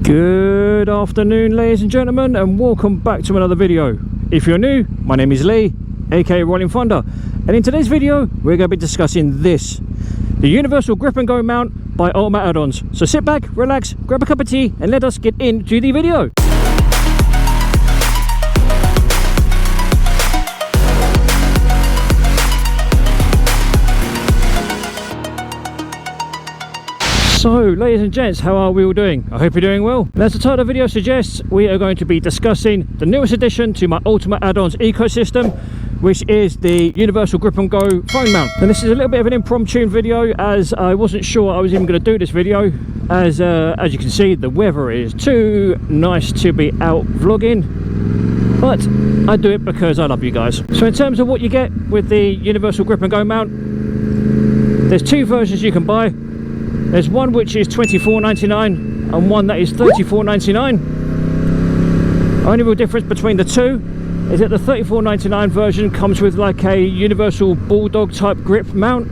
Good afternoon, ladies and gentlemen, and welcome back to another video. If you're new, my name is Lee, aka Rolling Thunder, and in today's video we're going to be discussing this, the universal grip and go mount by Ultimateaddons. So sit back, relax, grab a cup of tea and let us get into the video. So, ladies and gents, how are we all doing? I hope you're doing well. And as the title of the video suggests, we are going to be discussing the newest addition to my Ultimateaddons ecosystem, which is the universal grip and go phone mount. And this is a little bit of an impromptu video, as I wasn't sure I was even going to do this video, as you can see, the weather is too nice to be out vlogging, but I do it because I love you guys. So in terms of what you get with the universal grip and go mount, there's two versions you can buy. There's one which is $24.99 and one that is $34.99. Only real difference between the two is that the $34.99 version comes with like a universal bulldog type grip mount.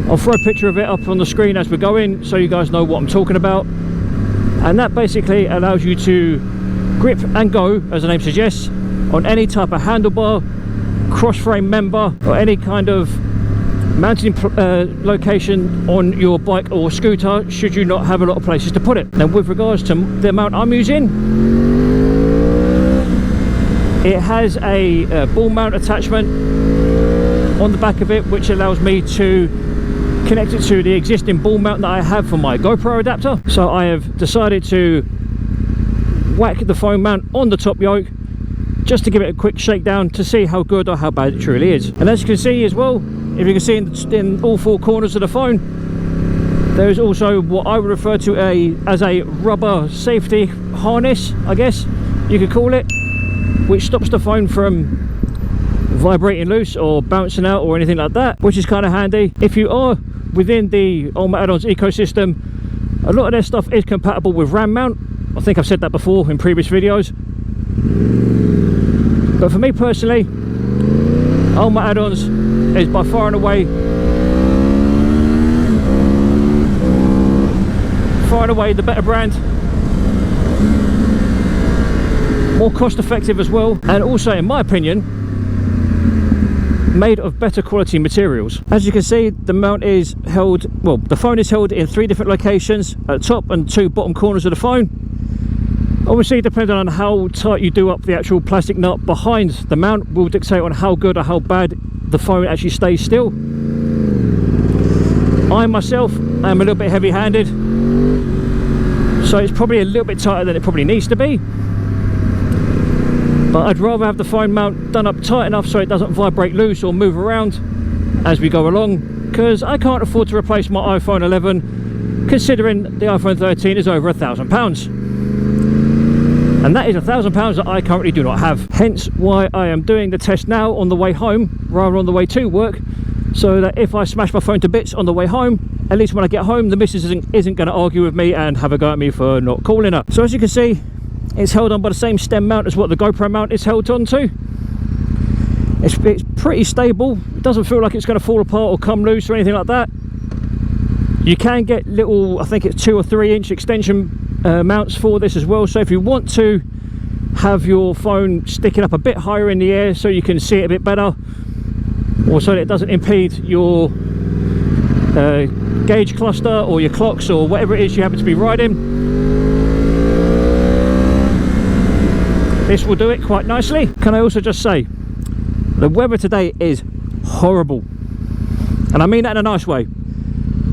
I'll throw a picture of it up on the screen as we're going so you guys know what I'm talking about. And that basically allows you to grip and go, as the name suggests, on any type of handlebar, cross frame member, or any kind of mounting location on your bike or scooter, should you not have a lot of places to put it. Now, with regards to the mount I'm using, it has a ball mount attachment on the back of it, which allows me to connect it to the existing ball mount that I have for my GoPro adapter. So I have decided to whack the phone mount on the top yoke just to give it a quick shakedown to see how good or how bad it truly is. And as you can see as well, if you can see in all four corners of the phone, there is also what I would refer to as a rubber safety harness, I guess you could call it, which stops the phone from vibrating loose or bouncing out or anything like that, which is kind of handy. If you are within the Ultimateaddons ecosystem, a lot of their stuff is compatible with RAM mount. I think I've said that before in previous videos. But for me personally, Ultimateaddons is by far and away the better brand, more cost effective as well, and also in my opinion made of better quality materials. As you can see, the mount is held, well, the phone is held in 3 different locations, at the top and 2 bottom corners of the phone. Obviously, depending on how tight you do up the actual plastic nut behind the mount will dictate on how good or how bad the phone actually stays still. I myself am a little bit heavy-handed, so it's probably a little bit tighter than it probably needs to be, but I'd rather have the phone mount done up tight enough so it doesn't vibrate loose or move around as we go along, because I can't afford to replace my iPhone 11 considering the iPhone 13 is over £1,000. And that is £1,000 that I currently do not have. Hence why I am doing the test now on the way home rather than on the way to work, so that if I smash my phone to bits on the way home, at least when I get home the missus isn't going to argue with me and have a go at me for not calling her. So as you can see, it's held on by the same stem mount as what the GoPro mount is held on to. It's pretty stable. It doesn't feel like it's going to fall apart or come loose or anything like that. You can get little, I think it's 2 or 3 inch extension mounts for this as well, so if you want to have your phone sticking up a bit higher in the air so you can see it a bit better, or so that it doesn't impede your gauge cluster or your clocks or whatever it is you happen to be riding, this will do it quite nicely. Can I also just say, the weather today is horrible, and I mean that in a nice way.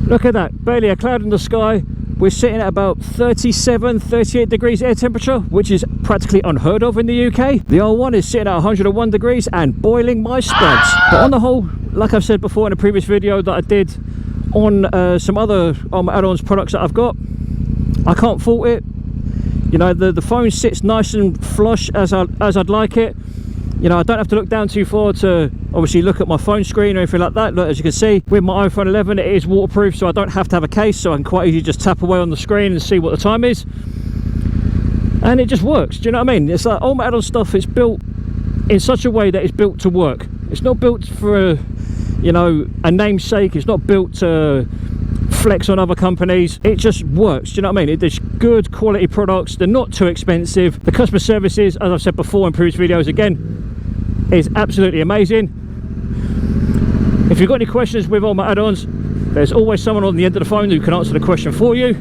Look at that, barely a cloud in the sky. We're sitting at about 37, 38 degrees air temperature, which is practically unheard of in the UK. The R1 is sitting at 101 degrees and boiling my spuds. But on the whole, like I've said before in a previous video that I did on some other Ultimateaddons products that I've got, I can't fault it. You know, the phone sits nice and flush as I'd like it. You know, I don't have to look down too far to obviously look at my phone screen or anything like that. Look, as you can see, with my iPhone 11 it is waterproof, so I don't have to have a case, so I can quite easily just tap away on the screen and see what the time is, and it just works. Do you know what I mean? It's like Ultimateaddons stuff, it's built in such a way that it's built to work. It's not built for, you know, a namesake. It's not built to flex on other companies. It just works. Do you know what I mean? It just good quality products. They're not too expensive. The customer services, as I've said before in previous videos again, is absolutely amazing. If you've got any questions with Ultimateaddons, there's always someone on the end of the phone who can answer the question for you.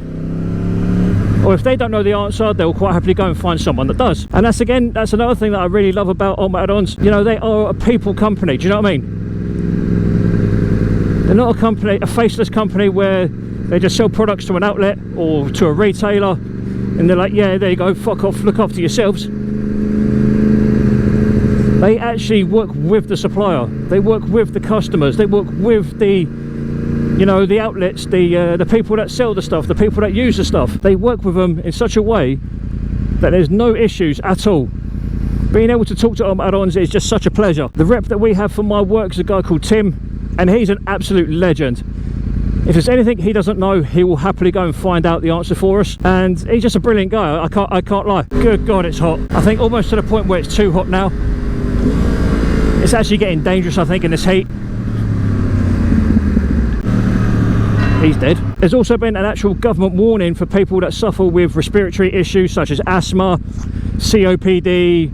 Or if they don't know the answer, they'll quite happily go and find someone that does. And that's another thing that I really love about Ultimateaddons. You know, they are a people company. Do you know what I mean? They're not a company, a faceless company where they just sell products to an outlet or to a retailer and they're like, yeah, there you go, fuck off, look after yourselves. They actually work with the supplier. They work with the customers. They work with the, you know, the outlets, the people that sell the stuff, the people that use the stuff. They work with them in such a way that there's no issues at all. Being able to talk to Ultimateaddons is just such a pleasure. The rep that we have for my work is a guy called Tim, and he's an absolute legend. If there's anything he doesn't know, he will happily go and find out the answer for us. And he's just a brilliant guy. I can't lie. Good God, it's hot. I think almost to the point where it's too hot now. It's actually getting dangerous, I think, in this heat. He's dead. There's also been an actual government warning for people that suffer with respiratory issues such as asthma, COPD,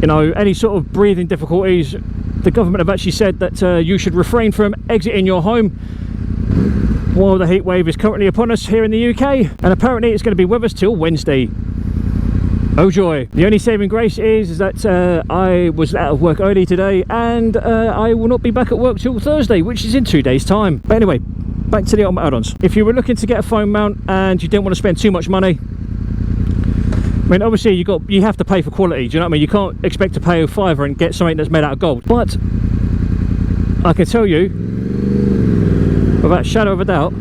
you know, any sort of breathing difficulties. The government have actually said that you should refrain from exiting your home while the heat wave is currently upon us here in the UK, and apparently it's going to be with us till Wednesday. Oh joy. The only saving grace is that I was out of work early today, and I will not be back at work till Thursday, which is in 2 days time. But anyway, back to the Ultimateaddons. If you were looking to get a phone mount and you didn't want to spend too much money, I mean, obviously you have to pay for quality. Do you know what I mean? You can't expect to pay a £5 and get something that's made out of gold. But I can tell you, without a shadow of a doubt,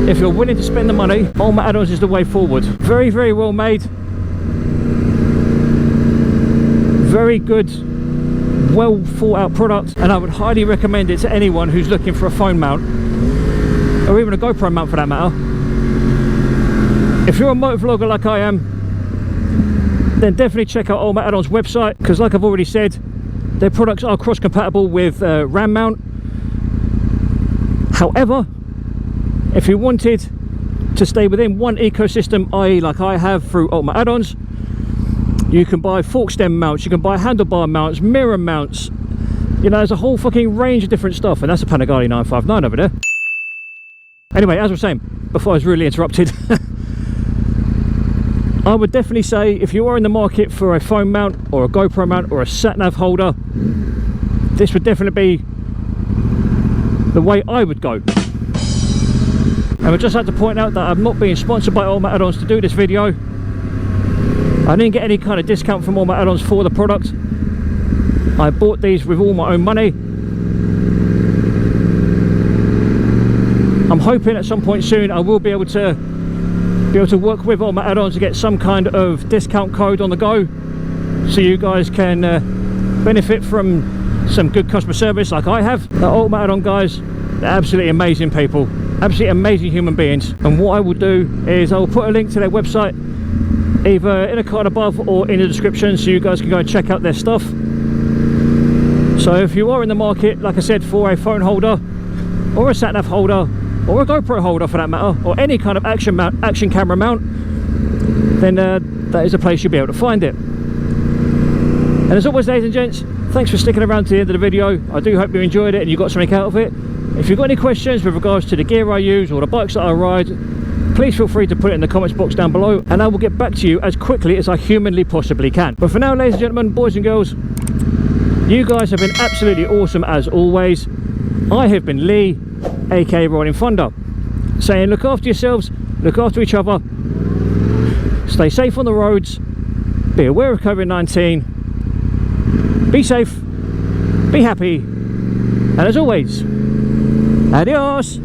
if you're willing to spend the money, Ultimateaddons is the way forward. Very, very well made. Very good, well thought out product, and I would highly recommend it to anyone who's looking for a phone mount, or even a GoPro mount for that matter. If you're a motovlogger like I am, then definitely check out Ultimateaddons' website, because like I've already said, their products are cross-compatible with RAM mount. However, if you wanted to stay within one ecosystem, i.e. like I have through Ultimateaddons, you can buy fork stem mounts, you can buy handlebar mounts, mirror mounts, you know, there's a whole fucking range of different stuff, and that's a Panigale 959 over there. Anyway, as I was saying, before I was really interrupted, I would definitely say if you are in the market for a phone mount or a GoPro mount or a sat-nav holder, this would definitely be the way I would go. And I'd just like to point out that I'm not being sponsored by Ultimateaddons to do this video. I didn't get any kind of discount from Ultimateaddons for the product. I bought these with all my own money. I'm hoping at some point soon I will be able to work with Ultimateaddons to get some kind of discount code on the go, so you guys can benefit from some good customer service like I have. The Ultimateaddon guys, they're absolutely amazing people, absolutely amazing human beings. And what I will do is I'll put a link to their website either in a card above or in the description, so you guys can go and check out their stuff. So if you are in the market, like I said, for a phone holder or a sat-nav holder or a GoPro holder for that matter, or any kind of action camera mount, then that is a place you'll be able to find it. And as always, ladies and gents, thanks for sticking around to the end of the video. I do hope you enjoyed it and you got something out of it. If you've got any questions with regards to the gear I use or the bikes that I ride, please feel free to put it in the comments box down below, and I will get back to you as quickly as I humanly possibly can. But for now, ladies and gentlemen, boys and girls, you guys have been absolutely awesome as always. I have been Lee, aka Rolling Thunder, saying look after yourselves, look after each other, stay safe on the roads, be aware of COVID-19, be safe, be happy, and as always, adios.